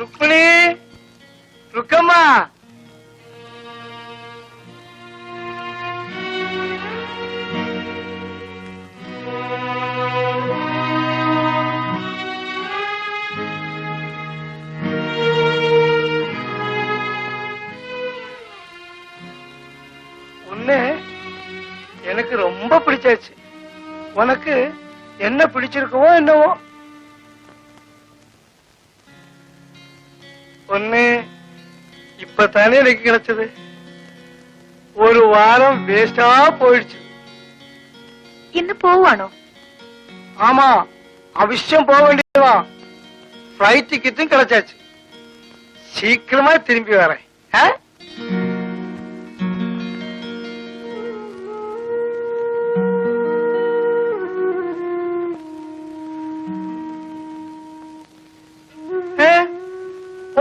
ருக்மிணி, ருக்கம்மா. உன்னை எனக்கு ரொம்ப பிடிச்சாச்சு. உனக்கு என்ன பிடிச்சிருக்கவோ என்னவோ. ஒண்ணு இப்பதானே எனக்கு கிடைச்சது. ஒரு வாரம் வேஸ்டா போயிடுச்சு. இன்னும் போவானோ? ஆமா, அவசியம் போக வேண்டியதுதான். ஃபிளைட் டிக்கெட்டும் கிடைச்சாச்சு. சீக்கிரமா திரும்பி வரேன்.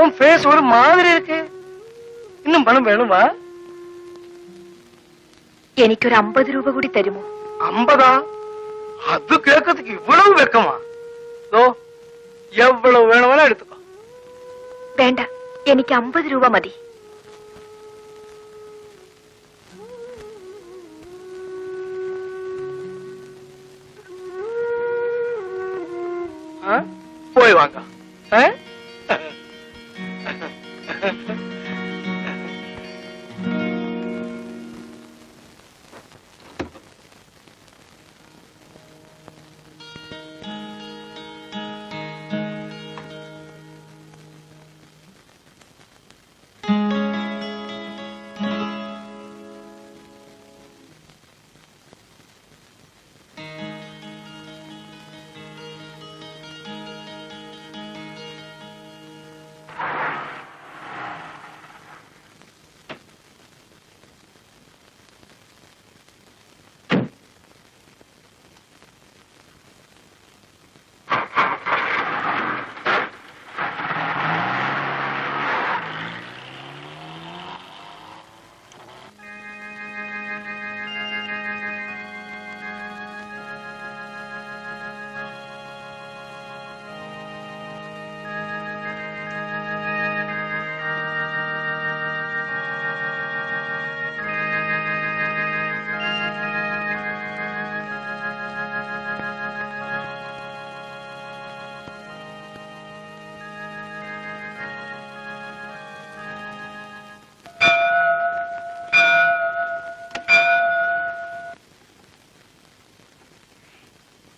உன் ஃபேஸ் ஒரு மாதிரி இருக்கு. இன்னும் பணம் வேணுமா? എനിക്കൊരു 50 രൂപ കൂടി തരുമോ? 50? அது கேட்கறதுக்கு இவ்வளவு வெக்கமா? எவ்வளவு வேணும்னா எடுத்துக்கோ. വേണ്ട, എനിക്ക് 50 രൂപ മതി. போய் வாங்க.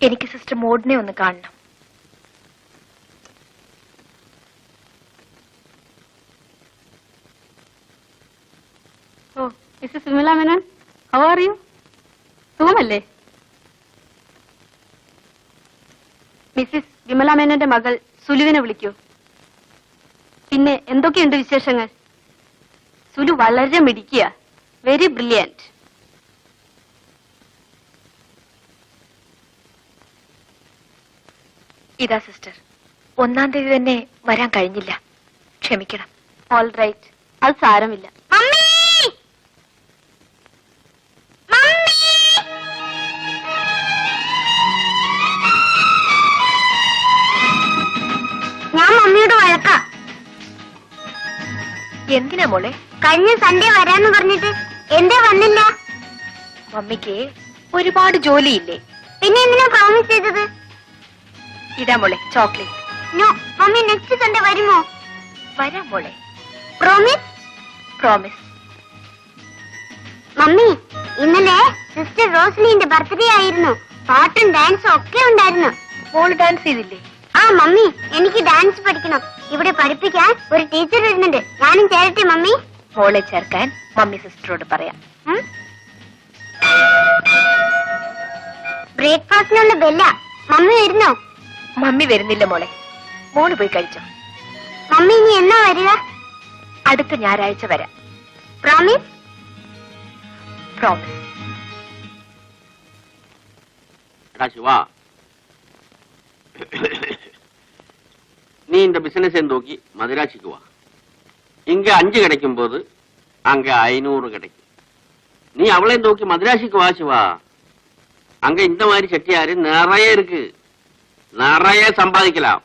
എനിക്ക് സിസ്റ്റർ മോഡിനെ ഒന്ന് കാണണം. ഓ, Mrs Vimala Menon, how are you? സുഖമല്ലേ? മിസ്സിസ് വിമല മേനോന്റെ മകൾ സുലുവിനെ വിളിക്കൂ. പിന്നെ എന്തൊക്കെയുണ്ട് വിശേഷങ്ങൾ? സുലു വളരെ മിടിക്കുക, വെരി ബ്രില്യന്റ്. ഇതാ സിസ്റ്റർ, 1-ാം തീയതി തന്നെ വരാൻ കഴിഞ്ഞില്ല, ക്ഷമിക്കണം. ഓൾ റൈറ്റ്, അത് സാരമില്ല. ഞാൻ മമ്മിയോട് വഴക്കാ. എന്തിനാ മോളെ? കഴിഞ്ഞ സൺഡേ വരാന്ന് പറഞ്ഞിട്ട് എന്തേ വന്നില്ല? മമ്മിക്ക് ഒരുപാട് ജോലിയില്ലേ? പിന്നെ എന്തിനാ പ്രോമിസ് ചെയ്തത്? ഇതാ മോളെ chocolate. No, mummy next Sunday വരുമോ? വരാം മോളെ. പ്രോമിസ്? പ്രോമിസ്. മമ്മി, ഇന്നലെ സിസ്റ്റർ റോസ്ലിന്റെ ബർത്ത്ഡേ ആയിരുന്നു. പാട്ടും ഡാൻസും ഒക്കെ ഉണ്ടായിരുന്നു. മോള് ഡാൻസ് ചെയ്തില്ലേ? ആ മമ്മി, എനിക്ക് ഡാൻസ് പഠിക്കണം. ഇവിടെ പഠിപ്പിക്കാൻ ഒരു ടീച്ചർ വരുന്നുണ്ട്. ഞാനും ചേരട്ടെ മമ്മി? മോളെ ചേർക്കാൻ മമ്മി സിസ്റ്ററോട് പറയാം. ബ്രേക്ക്ഫാസ്റ്റിനുള്ള ബെല്ല. മമ്മി വരുന്നോ? മമ്മി വരുന്നില്ല മോളെ, മോള് പോയി കഴിച്ചോ. മമ്മി ഇനി എന്നാ വരിക? അടുത്ത ഞായറാഴ്ച വരാം. പ്രോമിസ്? പ്രോമിസ്. சிவா, நீ இந்த பிசினஸ் நோக்கி மதுராட்சிக்கு வா. இங்க 5 கிடைக்கும் போது அங்க 500 கிடைக்கும். நீ அவளை நோக்கி மதுராட்சிக்கு வா சிவா. அங்க இந்த மாதிரி செட்டியாரு நிறைய இருக்கு, நிறைய சம்பாதிக்கலாம்.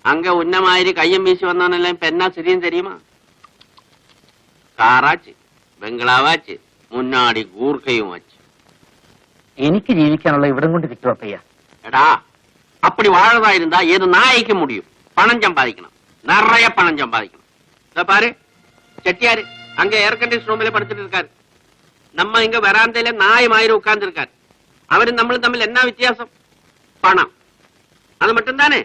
அங்க உன்ன மாதிரி கையம் வீசி வந்தவனெல்லாம் இப்ப என்ன சரியும் தெரியுமா? കാറാച്ച്, ബംഗ്ലാവാച്ച്, മുന്നാടി ഗൂർഖയും ആച്ച്. എനിക്ക് ജീവിക്കാനുള്ള ഇവിടം കൊണ്ട് കിട്ടും അപ്പയ്യ. എടാ, அப்படி வாழறதா இருந்தா ஏது நாய்க்கு முடியும். பணம் சம்பாதிக்கணும், நிறைய பணம் சம்பாதிக்கணும். இத பாரு, செட்டியாரு அங்க ஏர் கண்டிஷன் ரூம்ல படுத்துட்டு இருக்காரு. நம்ம இங்க வராந்தையில நாய் மாதிரி உட்கார்ந்து இருக்காரு. அவரும் நம்மளும் தம்மில் என்ன வித்தியாசம்? பணம். அது மட்டும் தானே.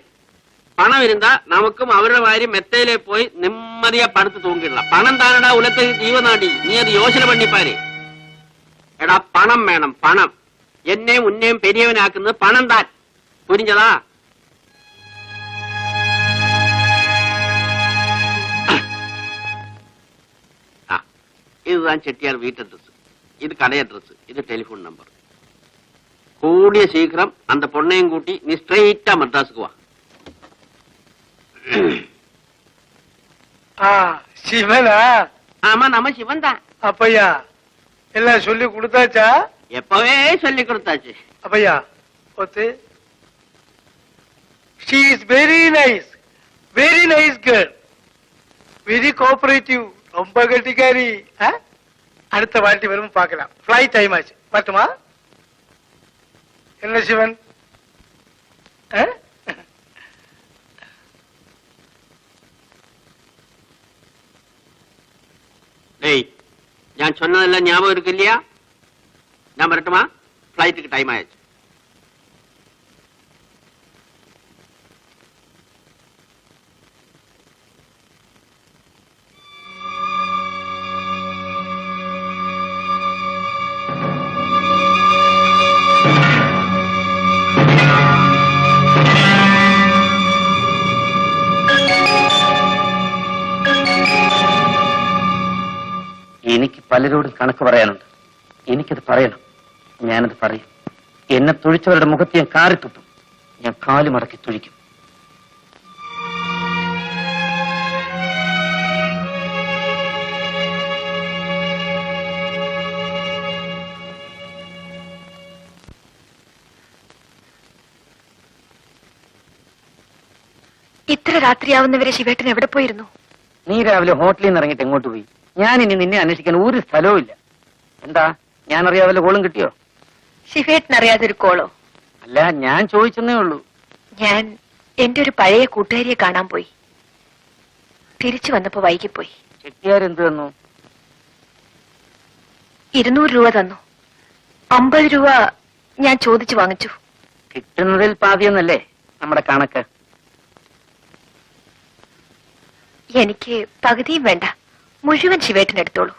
பணம் இருந்தா நமக்கும் அவരുടെ மாதிரி மெத்தையிலே போய் நிம்மதியா படுத்து தூங்கிடலாம். பணம் தானடா உலகத்துக்கு ஜீவநாடி. நீ அது யோசனை பண்ணி பாரு. എടാ, പണം വേണം, പണം. എന്നെയും ഉന്നെയും പെരിയവനാക്കുന്നത് പണം താൻ. പുരിഞ്ഞതാ? இதுதான் செட்டியார் வீட்டு அட்ரஸ். இது கடை அட்ரஸ். இது டெலிபோன் நம்பர். கூடிய சீக்கிரம் அந்த பொண்ணையும் கூட்டி நீ ஸ்ட்ரெயிட்டா மദ്രാസുக்கு வா. சிவனா? ஆமா, நம்ம சிவன் தான். அப்பையா எல்லாம் சொல்லி கொடுத்தாச்சா? எப்பவே சொல்லி கொடுத்தாச்சு. அப்பையா ஒத்து. She is very nice girl, very cooperative, ரொம்ப கட்டிக்காரி. அடுத்த வாட்டி வரும் பார்க்கலாம். ஃபிளைட் டைம் ஆச்சு, பார்த்துமா? என்ன சிவன்? டேய், நான் சொன்னதெல்லாம் ஞாபகம் இருக்கு இல்லையா? நான் வரட்டுமா? ஃபிளைட்டுக்கு டைம் ஆயிடுச்சு. എനിക്ക് പലരോടും കണക്ക് പറയാനുണ്ട്. എനിക്കത് പറയണം. ഞാനത് പറയും. എന്നെ തുഴിച്ചവരുടെ മുഖത്ത് ഞാൻ കാറിത്തുപ്പും. ഞാൻ കാല് മടക്കി തുഴിക്കും. ഇത്ര രാത്രിയാവുന്നവരെ ശിവേട്ടൻ എവിടെ പോയിരുന്നു? നീ രാവിലെ ഹോട്ടലിൽ നിന്ന് ഇറങ്ങിയിട്ട് എങ്ങോട്ട് പോയി? ഞാൻ ഇനി നിന്നെ അന്വേഷിക്കാൻ ഒരു സ്ഥലവും ഇല്ല. എന്താ, ഞാൻ അറിയാതെ കോളും കിട്ടിയോ? ശിവേട്ടൻ അറിയാതൊരു കോളോ? അല്ല, ഞാൻ ചോദിച്ചെന്നേ ഉള്ളൂ. ഞാൻ എന്റെ ഒരു പഴയ കൂട്ടുകാരിയെ കാണാൻ പോയി. തിരിച്ചു വന്നപ്പോ വൈകിപ്പോയി. ചെട്ടിയാരെന്ത് തന്നു? 200 രൂപ തന്നു. 50 രൂപ ഞാൻ ചോദിച്ചു വാങ്ങിച്ചു. കിട്ടുന്നതിൽ പാതിയെന്നല്ലേ നമ്മുടെ കണക്ക്? എനിക്ക് പകുതിയും വേണ്ട, മുഴുവൻ ശിവേട്ടൻ എടുത്തോളൂ.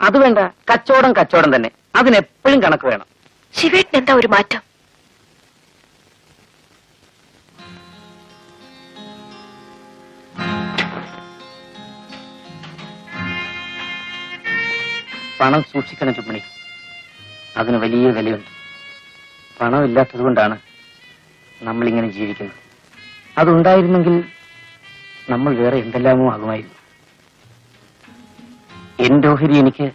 അത് വേണ്ട. കച്ചവടം തന്നെ. അതിനെപ്പോഴും കണക്ക് വേണം. ശിവേട്ടൻ എന്താ ഒരു മാറ്റം? പണം സൂക്ഷിക്കണം ചുമണി. അതിന് വലിയ വിലയുണ്ട്. പണമില്ലാത്തത് കൊണ്ടാണ് നമ്മളിങ്ങനെ ജീവിക്കുന്നത്. അതുണ്ടായിരുന്നെങ്കിൽ നമ്മൾ വേറെ എന്തെല്ലാമോ ആകുമായിരുന്നു. എന്റെ ഓഹരി എനിക്ക്,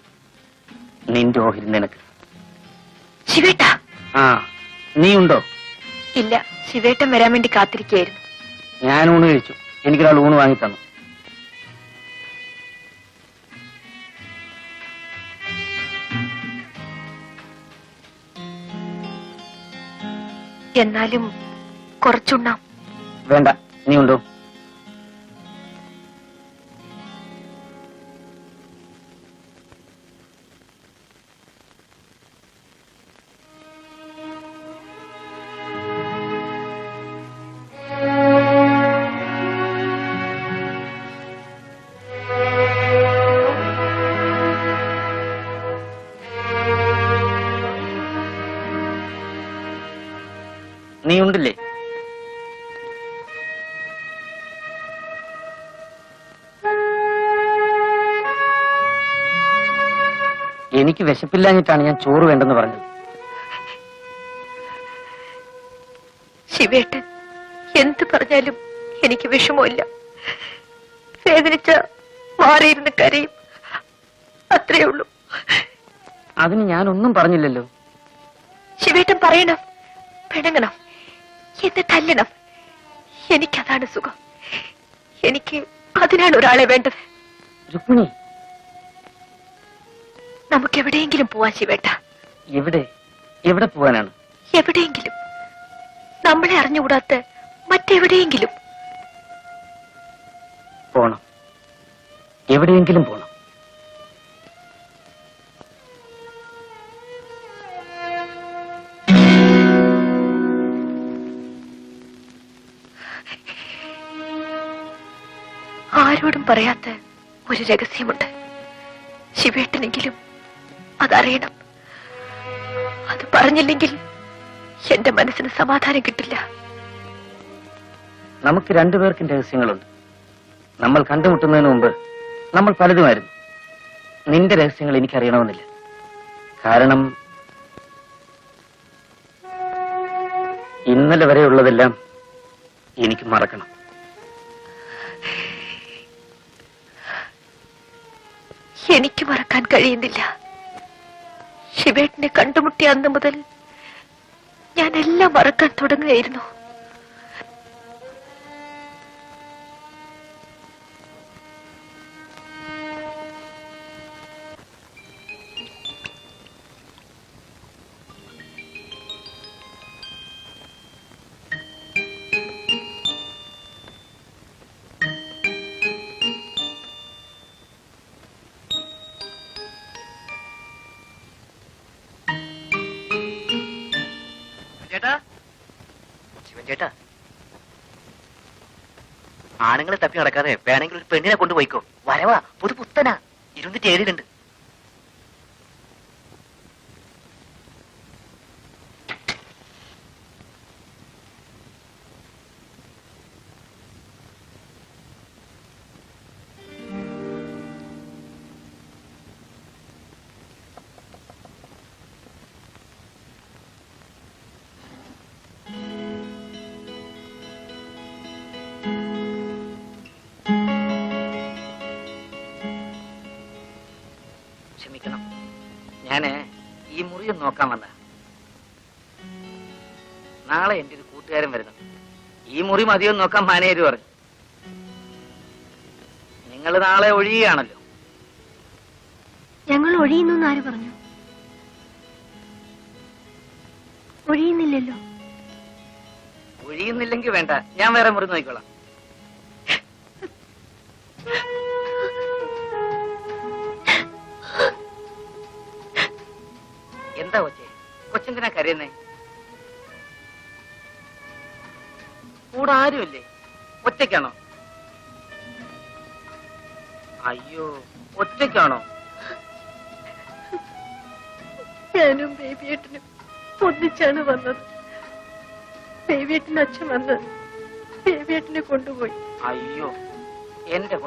നിന്റെ ഓഹരി നിനക്ക്. ശിവേട്ട. നീ ഉണ്ടോ? ഇല്ല, ശിവേട്ടൻ വരാൻ വേണ്ടി കാത്തിരിക്കുകയായിരുന്നു. ഞാൻ ഊണ് കഴിച്ചു. എനിക്കൊരാൾ ഊണ് വാങ്ങി തന്നു. എന്നാലും കുറച്ചുണ്ണാം. വേണ്ട, നീ ഉണ്ടോ? നീ ഉണ്ടില്ലേ? എനിക്ക് വിശപ്പില്ലാഞ്ഞിട്ടാണ് ഞാൻ ചോറ് വേണ്ടെന്ന് പറഞ്ഞത്. ശിവേട്ടൻ എന്ത് പറഞ്ഞാലും എനിക്ക് വിഷമമില്ല. വേദനിച്ച മാറിയിരുന്ന് കരയും, അത്രേ ഉള്ളൂ. അതിന് ഞാനൊന്നും പറഞ്ഞില്ലല്ലോ. ശിവേട്ടൻ പറയണം, പിണങ്ങണം, എന്നെ തല്ലണം. എനിക്കതാണ് സുഖം. എനിക്ക് അതിനാണ് ഒരാളെ വേണ്ടത്. രുക്മിണി, നമുക്ക് എവിടെയെങ്കിലും പോവാൻ ശിവേട്ട. എവിടെ എവിടെ പോവാനാണ്? എവിടെയെങ്കിലും, നമ്മളെ അറിഞ്ഞുകൂടാത്ത മറ്റെവിടെയെങ്കിലും. പോണം, എവിടെയെങ്കിലും പോണം. ആരോടും പറയാത്ത ഒരു രഹസ്യമുണ്ട്. ശിവേട്ടനെങ്കിലും അതറിയണം. അത് പറഞ്ഞില്ലെങ്കിൽ എന്റെ മനസ്സിന് സമാധാനം കിട്ടില്ല. നമുക്ക് രണ്ടുപേർക്കും രഹസ്യങ്ങളുണ്ട്. നമ്മൾ കണ്ടുമുട്ടുന്നതിന് മുമ്പ് നമ്മൾ പലതുമായിരുന്നു. നിന്റെ രഹസ്യങ്ങൾ എനിക്കറിയണമെന്നില്ല. കാരണം ഇന്നലെ വരെയുള്ളതെല്ലാം എനിക്ക് മറക്കണം. എനിക്ക് മറക്കാൻ കഴിയുന്നില്ല. ശിവേട്ടനെ കണ്ടുമുട്ടിയ അന്ന് മുതൽ ഞാൻ എല്ലാം മറക്കാൻ തുടങ്ങുകയായിരുന്നു. ചേട്ടാ, ശിവൻ ചേട്ടാ, ആണുങ്ങളെ തപ്പി നടക്കാതെ വേണമെങ്കിൽ ഒരു പെണ്ണിനെ കൊണ്ടുപോയിക്കോ. വരവാ, പുതു പുത്തനാ, 27 ക്ഷമിക്കണം, ഞാന് ഈ മുറിയും നോക്കാൻ വന്ന. നാളെ എന്റെ ഒരു കൂട്ടുകാരൻ വരുന്നു. ഈ മുറി മതിയോ നോക്കാൻ മാനേജർ പറഞ്ഞു. നിങ്ങൾ നാളെ ഒഴിയുകയാണല്ലോ. ഞങ്ങൾ ഒഴിയുന്നു ആര് പറഞ്ഞു? ഒഴിയുന്നില്ലല്ലോ. ഒഴിയുന്നില്ലെങ്കിൽ വേണ്ട, ഞാൻ വേറെ മുറി നോക്കിക്കോളാം. എന്താ കൊച്ചേ, കൊച്ചെന്തിനാ കരയുന്നേ? കൂടെ ആരുമില്ലേ? ഒറ്റയ്ക്കാണോ? അയ്യോ, ഒറ്റയ്ക്കാണോ? ഞാനും ബേബിയേട്ടനും ഒന്നിച്ചാണ് വന്നത്. ബേബിയേട്ടന് അച്ഛൻ വന്ന് ബേബിയേട്ടനെ കൊണ്ടുപോയി. അയ്യോ, എന്റെ